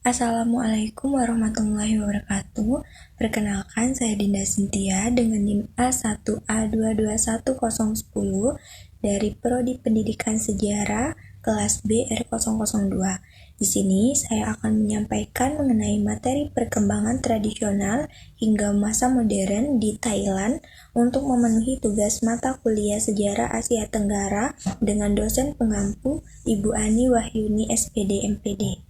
Assalamualaikum warahmatullahi wabarakatuh. Perkenalkan, saya Dinda Cynthia dengan NIM A1A221010 dari Prodi Pendidikan Sejarah kelas B R002. Di sini saya akan menyampaikan mengenai materi perkembangan tradisional hingga masa modern di Thailand untuk memenuhi tugas mata kuliah Sejarah Asia Tenggara dengan dosen pengampu Ibu Ani Wahyuni SPD MPD.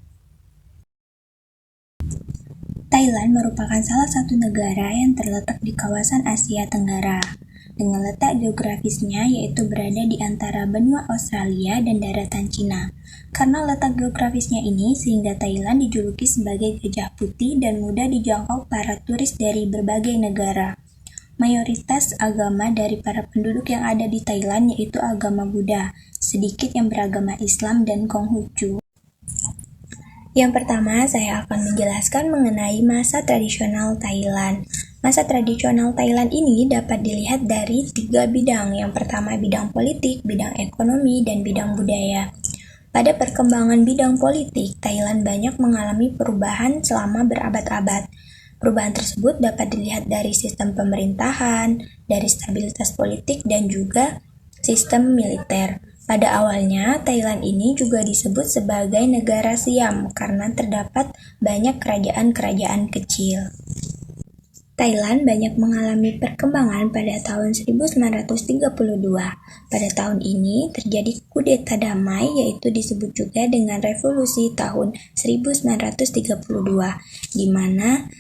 Thailand merupakan salah satu negara yang terletak di kawasan Asia Tenggara, dengan letak geografisnya yaitu berada di antara benua Australia dan daratan Cina. Karena letak geografisnya ini, sehingga Thailand dijuluki sebagai gajah putih dan mudah dijangkau para turis dari berbagai negara. Mayoritas agama dari para penduduk yang ada di Thailand yaitu agama Buddha, sedikit yang beragama Islam dan Konghucu. Yang pertama, saya akan menjelaskan mengenai masa tradisional Thailand. Masa tradisional Thailand ini dapat dilihat dari 3 bidang. Yang pertama, bidang politik, bidang ekonomi, dan bidang budaya. Pada perkembangan bidang politik, Thailand banyak mengalami perubahan selama berabad-abad. Perubahan tersebut dapat dilihat dari sistem pemerintahan, dari stabilitas politik, dan juga sistem militer. Pada awalnya, Thailand ini juga disebut sebagai negara Siam karena terdapat banyak kerajaan-kerajaan kecil. Thailand banyak mengalami perkembangan pada tahun 1932. Pada tahun ini terjadi kudeta damai, yaitu disebut juga dengan revolusi tahun 1932, di mana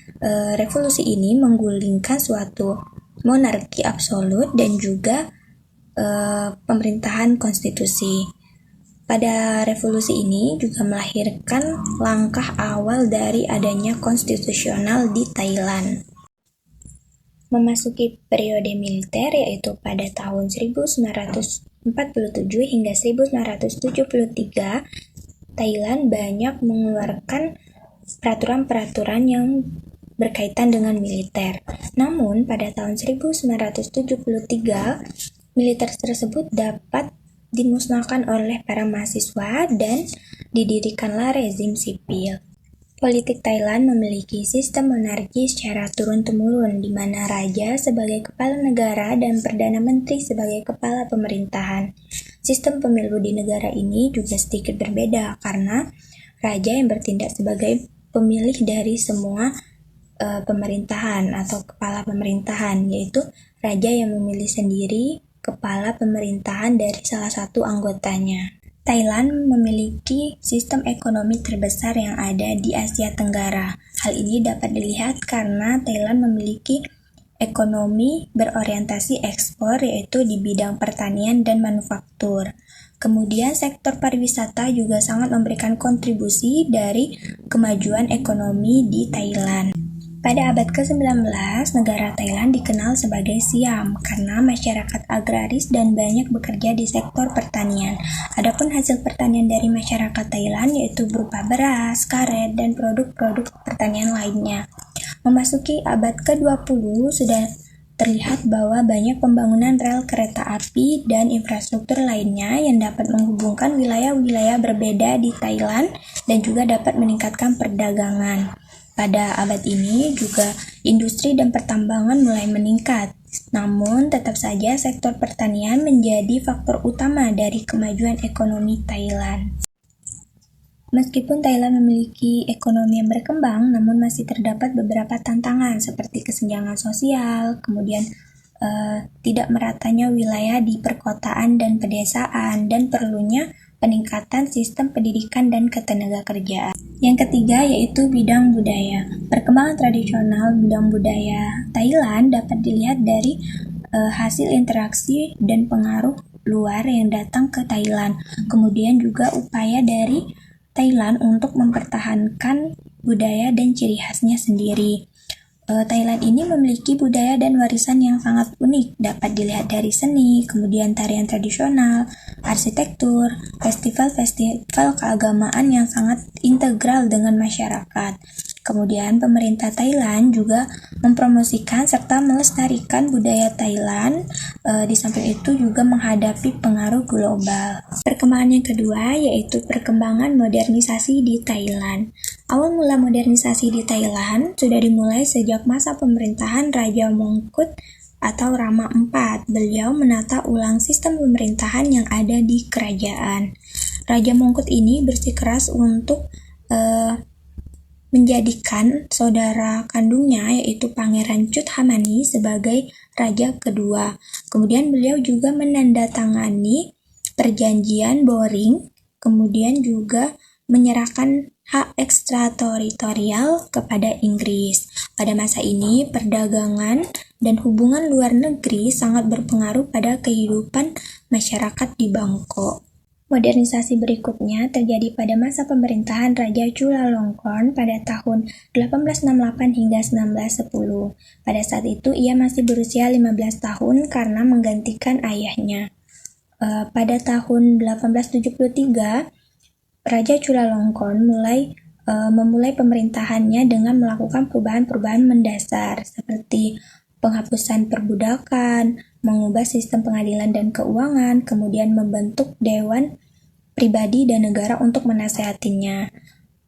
revolusi ini menggulingkan suatu monarki absolut dan juga pemerintahan konstitusi. Pada revolusi ini juga melahirkan langkah awal dari adanya konstitusional di Thailand. Memasuki periode militer yaitu pada tahun 1947 hingga 1973, Thailand banyak mengeluarkan peraturan-peraturan yang berkaitan dengan militer. Namun pada tahun 1973, militer tersebut dapat dimusnahkan oleh para mahasiswa dan didirikanlah rezim sipil. Politik Thailand memiliki sistem monarki secara turun-temurun, di mana raja sebagai kepala negara dan perdana menteri sebagai kepala pemerintahan. Sistem pemilu di negara ini juga sedikit berbeda karena raja yang bertindak sebagai pemilih dari semua pemerintahan atau kepala pemerintahan, yaitu raja yang memilih sendiri kepala pemerintahan dari salah satu anggotanya. Thailand memiliki sistem ekonomi terbesar yang ada di Asia Tenggara. Hal ini dapat dilihat karena Thailand memiliki ekonomi berorientasi ekspor, yaitu di bidang pertanian dan manufaktur. Kemudian sektor pariwisata juga sangat memberikan kontribusi dari kemajuan ekonomi di Thailand. Pada abad ke-19, negara Thailand dikenal sebagai Siam karena masyarakat agraris dan banyak bekerja di sektor pertanian. Adapun hasil pertanian dari masyarakat Thailand yaitu berupa beras, karet, dan produk-produk pertanian lainnya. Memasuki abad ke-20 sudah terlihat bahwa banyak pembangunan rel kereta api dan infrastruktur lainnya yang dapat menghubungkan wilayah-wilayah berbeda di Thailand dan juga dapat meningkatkan perdagangan. Pada abad ini juga industri dan pertambangan mulai meningkat, namun tetap saja sektor pertanian menjadi faktor utama dari kemajuan ekonomi Thailand. Meskipun Thailand memiliki ekonomi yang berkembang, namun masih terdapat beberapa tantangan seperti kesenjangan sosial, kemudian tidak meratanya wilayah di perkotaan dan pedesaan, dan perlunya peningkatan sistem pendidikan dan ketenagakerjaan. Yang ketiga yaitu bidang budaya. Perkembangan tradisional bidang budaya Thailand dapat dilihat dari hasil interaksi dan pengaruh luar yang datang ke Thailand. Kemudian juga upaya dari Thailand untuk mempertahankan budaya dan ciri khasnya sendiri. Thailand ini memiliki budaya dan warisan yang sangat unik, dapat dilihat dari seni, kemudian tarian tradisional, arsitektur, festival-festival keagamaan yang sangat integral dengan masyarakat. Kemudian pemerintah Thailand juga mempromosikan serta melestarikan budaya Thailand, di samping itu juga menghadapi pengaruh global. Perkembangan yang kedua yaitu perkembangan modernisasi di Thailand. Awal mula modernisasi di Thailand sudah dimulai sejak masa pemerintahan Raja Mongkut atau Rama IV. Beliau menata ulang sistem pemerintahan yang ada di kerajaan. Raja Mongkut ini bersikeras untuk menjadikan saudara kandungnya yaitu Pangeran Chudhamani sebagai raja kedua. Kemudian beliau juga menandatangani perjanjian Boring, kemudian juga menyerahkan hak ekstrateritorial kepada Inggris. Pada masa ini, perdagangan dan hubungan luar negeri sangat berpengaruh pada kehidupan masyarakat di Bangkok. Modernisasi berikutnya terjadi pada masa pemerintahan Raja Chulalongkorn pada tahun 1868 hingga 1910. Pada saat itu ia masih berusia 15 tahun karena menggantikan ayahnya. Pada tahun 1873, Raja Chulalongkorn memulai pemerintahannya dengan melakukan perubahan-perubahan mendasar seperti penghapusan perbudakan, mengubah sistem pengadilan dan keuangan, kemudian membentuk dewan pribadi dan negara untuk menasehatinya.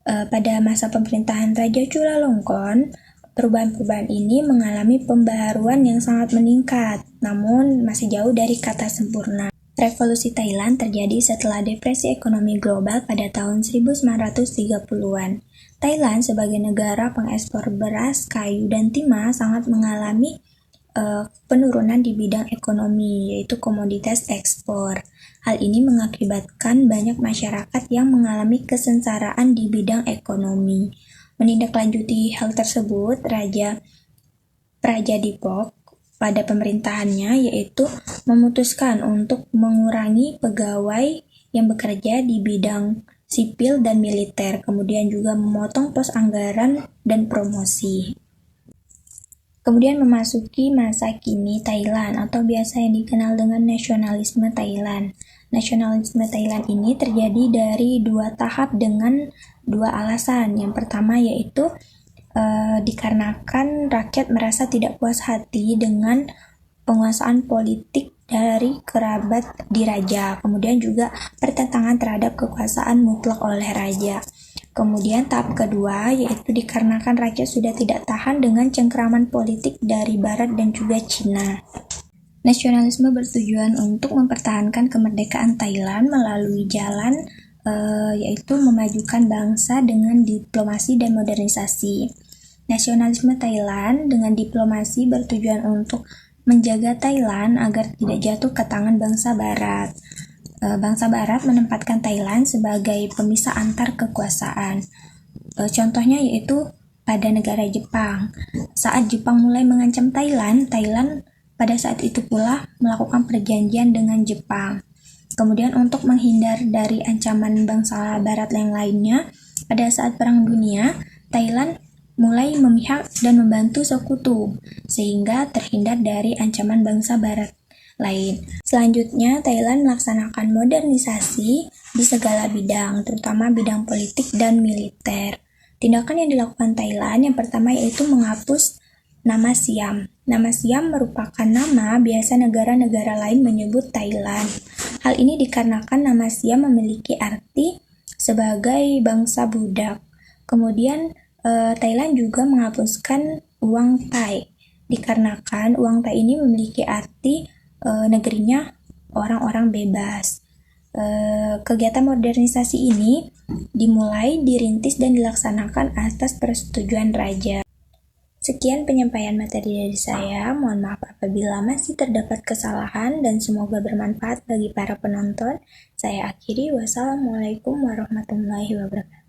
Pada masa pemerintahan Raja Chulalongkorn, perubahan-perubahan ini mengalami pembaharuan yang sangat meningkat, namun masih jauh dari kata sempurna. Revolusi Thailand terjadi setelah depresi ekonomi global pada tahun 1930-an. Thailand sebagai negara pengekspor beras, kayu, dan timah sangat mengalami penurunan di bidang ekonomi, yaitu komoditas ekspor. Hal ini mengakibatkan banyak masyarakat yang mengalami kesengsaraan di bidang ekonomi. Menindaklanjuti hal tersebut, Raja Prajadipok pada pemerintahannya yaitu memutuskan untuk mengurangi pegawai yang bekerja di bidang sipil dan militer, kemudian juga memotong pos anggaran dan promosi. Kemudian memasuki masa kini Thailand atau biasa yang dikenal dengan nasionalisme Thailand. Nasionalisme Thailand ini terjadi dari dua tahap dengan dua alasan. Yang pertama yaitu dikarenakan rakyat merasa tidak puas hati dengan penguasaan politik dari kerabat diraja, kemudian juga pertentangan terhadap kekuasaan mutlak oleh raja. Kemudian tahap kedua yaitu dikarenakan rakyat sudah tidak tahan dengan cengkeraman politik dari Barat dan juga Cina. Nasionalisme bertujuan untuk mempertahankan kemerdekaan Thailand melalui jalan yaitu memajukan bangsa dengan diplomasi dan modernisasi. Nasionalisme Thailand dengan diplomasi bertujuan untuk menjaga Thailand agar tidak jatuh ke tangan bangsa Barat. Bangsa Barat menempatkan Thailand sebagai pemisah antar kekuasaan. Contohnya yaitu pada negara Jepang. Saat Jepang mulai mengancam Thailand pada saat itu pula melakukan perjanjian dengan Jepang. Kemudian untuk menghindar dari ancaman bangsa Barat yang lainnya, pada saat Perang Dunia, Thailand mulai memihak dan membantu sekutu, sehingga terhindar dari ancaman bangsa Barat lain. Selanjutnya, Thailand melaksanakan modernisasi di segala bidang, terutama bidang politik dan militer. Tindakan yang dilakukan Thailand yang pertama yaitu menghapus nama Siam. Nama Siam merupakan nama biasa negara-negara lain menyebut Thailand. Hal ini dikarenakan nama Siam memiliki arti sebagai bangsa budak. Kemudian Thailand juga menghapuskan uang Thai, dikarenakan uang Thai ini memiliki arti negerinya orang-orang bebas. Kegiatan modernisasi ini dimulai, dirintis, dan dilaksanakan atas persetujuan raja. Sekian penyampaian materi dari saya, mohon maaf apabila masih terdapat kesalahan dan semoga bermanfaat bagi para penonton. Saya akhiri, wassalamualaikum warahmatullahi wabarakatuh.